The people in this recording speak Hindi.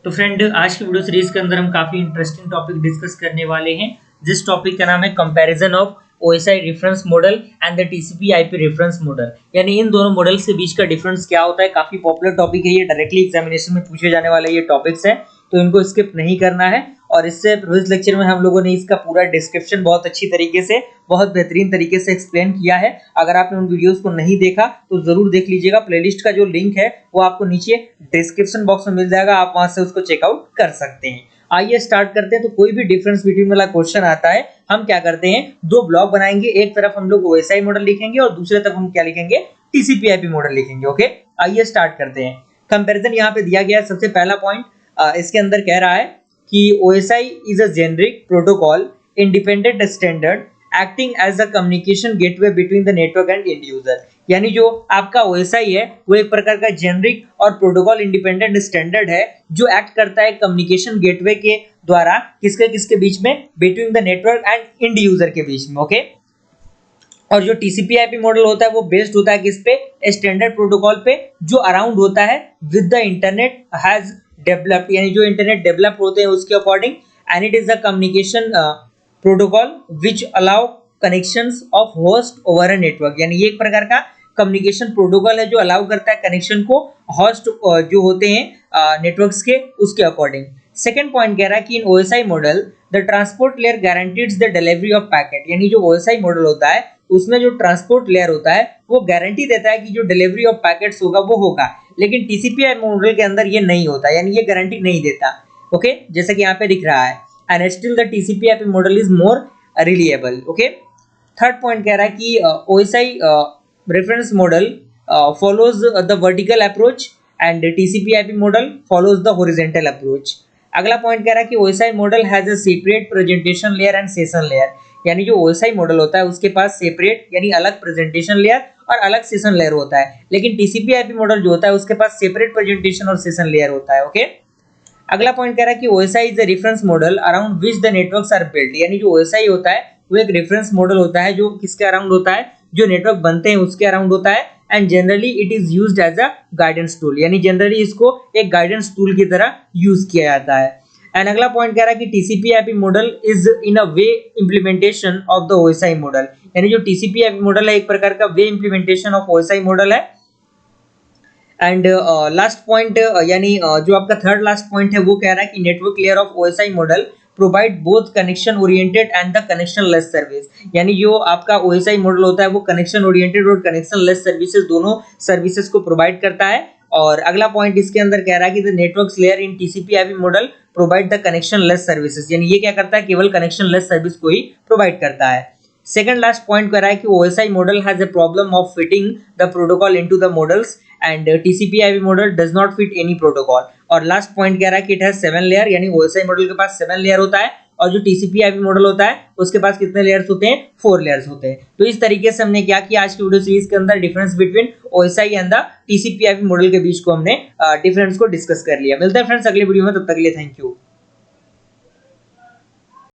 तो फ्रेंड, आज की वीडियो सीरीज के अंदर हम काफी इंटरेस्टिंग टॉपिक डिस्कस करने वाले हैं। जिस टॉपिक का नाम है comparison of OSI reference model and the TCP IP reference model, यानी इन दोनों मॉडल्स के बीच का डिफरेंस क्या होता है। काफी पॉपुलर टॉपिक है ये, डायरेक्टली एग्जामिनेशन में पूछे जाने वाले ये टॉपिक्स है, तो इनको स्किप नहीं करना है। और इससे प्रीवियस लेक्चर में हम लोगों ने इसका पूरा डिस्क्रिप्शन बहुत अच्छी तरीके से, बहुत बेहतरीन तरीके से एक्सप्लेन किया है। अगर आपने उन वीडियोस को नहीं देखा तो जरूर देख लीजिएगा। प्लेलिस्ट का जो लिंक है वो आपको नीचे डिस्क्रिप्शन बॉक्स में मिल जाएगा, आप वहां से उसको चेकआउट कर सकते हैं। आइए स्टार्ट करते हैं। तो कोई भी डिफरेंस बिटवीन वाला क्वेश्चन आता है, हम क्या करते हैं, दो ब्लॉक बनाएंगे। एक तरफ हम लोग ओएसआई मॉडल लिखेंगे और दूसरे तरफ हम क्या लिखेंगे, टीसीपी आईपी मॉडल लिखेंगे। ओके, आइए स्टार्ट करते हैं। कंपैरिजन यहाँ पे दिया गया है। सबसे पहला पॉइंट इसके अंदर कह रहा है कि OSI is a generic protocol independent standard acting as a communication gateway between the network and and user. यानी जो आपका OSI है वो एक प्रकार का जेनरिक और प्रोटोकॉल इंडिपेंडेंट स्टैंडर्ड है जो एक्ट करता है कम्युनिकेशन गेटवे के द्वारा किसके किसके बीच में, between the network and and user के बीच में। ओके, और जो टीसीपी आईपी मॉडल होता है वो बेस्ड होता है किस पे, स्टैंडर्ड प्रोटोकॉल पे जो अराउंड होता है with the internet has developed, यानी जो इंटरनेट डेवलप होते हैं उसके according. And it is a communication protocol which allow connections of host over a network, यानी ये एक प्रकार का कम्युनिकेशन प्रोटोकॉल है जो अलाउ करता है कनेक्शन को होस्ट जो होते हैं नेटवर्क्स के, उसके अकॉर्डिंग। सेकंड पॉइंट कह रहा है कि इन OSI model the transport layer guarantees the delivery of packet, यानी जो ओएसआई मॉडल होता है उसमें जो ट्रांसपोर्ट लेयर होता है वो गारंटी देता है कि जो डिलीवरी ऑफ पैकेट्स होगा वो होगा। लेकिन टीसीपी मॉडल के अंदर ये नहीं होता, यानी ये गारंटी नहीं देता। ओके, जैसे कि यहाँ पे दिख रहा है, and still the TCP IP model is more reliable. Okay, third point कह रहा है कि OSI reference model follows the vertical approach and TCP IP model follows the horizontal approach. अगला पॉइंट कह रहा है कि OSI model has a separate presentation layer and session layer, यानी जो ओएसआई मॉडल होता है उसके पास सेपरेट यानी अलग प्रेजेंटेशन लेयर और अलग सेशन लेयर होता है। लेकिन टीसीपी आईपी मॉडल जो होता है उसके पास सेपरेट प्रेजेंटेशन और सेशन लेयर होता है। ओके, अगला पॉइंट कह रहा है कि OSI is the reference model around which the networks are built, यानी जो ओएसआई होता है वो एक रेफरेंस मॉडल होता है जो किसके अराउंड होता है, जो नेटवर्क बनते हैं उसके अराउंड होता है। And generally it is used as a guidance tool, यानी जनरली इसको एक गाइडेंस टूल की तरह यूज किया जाता है। एंड अगला पॉइंट कह रहा है कि TCP IP model is in a way implementation of the OSI model, यानी जो टीसीपी आईपी मॉडल है एक प्रकार का वे इम्प्लीमेंटेशन ऑफ ओएसआई मॉडल है। एंड लास्ट पॉइंट यानी जो आपका थर्ड लास्ट पॉइंट है वो कह रहा है कि network layer of OSI model provide both connection oriented and the connection less service, यानी जो आपका ओएसआई मॉडल होता है वो कनेक्शन ओरिएंटेड और कनेक्शन लेस सर्विसेज दोनों सर्विसेज को प्रोवाइड करता है। और अगला पॉइंट इसके अंदर कह रहा है कि the networks layer in TCP IP model provide the connection less services, यानी ये क्या करता है, केवल कनेक्शन लेस सर्विस को ही प्रोवाइड करता है। सेकंड लास्ट पॉइंट कह रहा है कि OSI model has a problem of fitting the protocol into the models and TCP IP model does not fit any protocol. और लास्ट पॉइंट कह रहा है कि इट हैज 7 लेयर, यानी ओएसआई मॉडल के पास 7 लेयर होता है और जो टीसीपी आईपी मॉडल होता है उसके पास कितने लेयर्स होते हैं, 4 लेयर्स होते हैं। तो इस तरीके से हमने क्या किया आज की वीडियो सीरीज के अंदर, difference between OSI and the TCP IP model के बीच को हमने डिफरेंस को डिस्कस कर लिया। मिलते हैं फ्रेंड्स अगले वीडियो में, तब तक के लिए थैंक यू।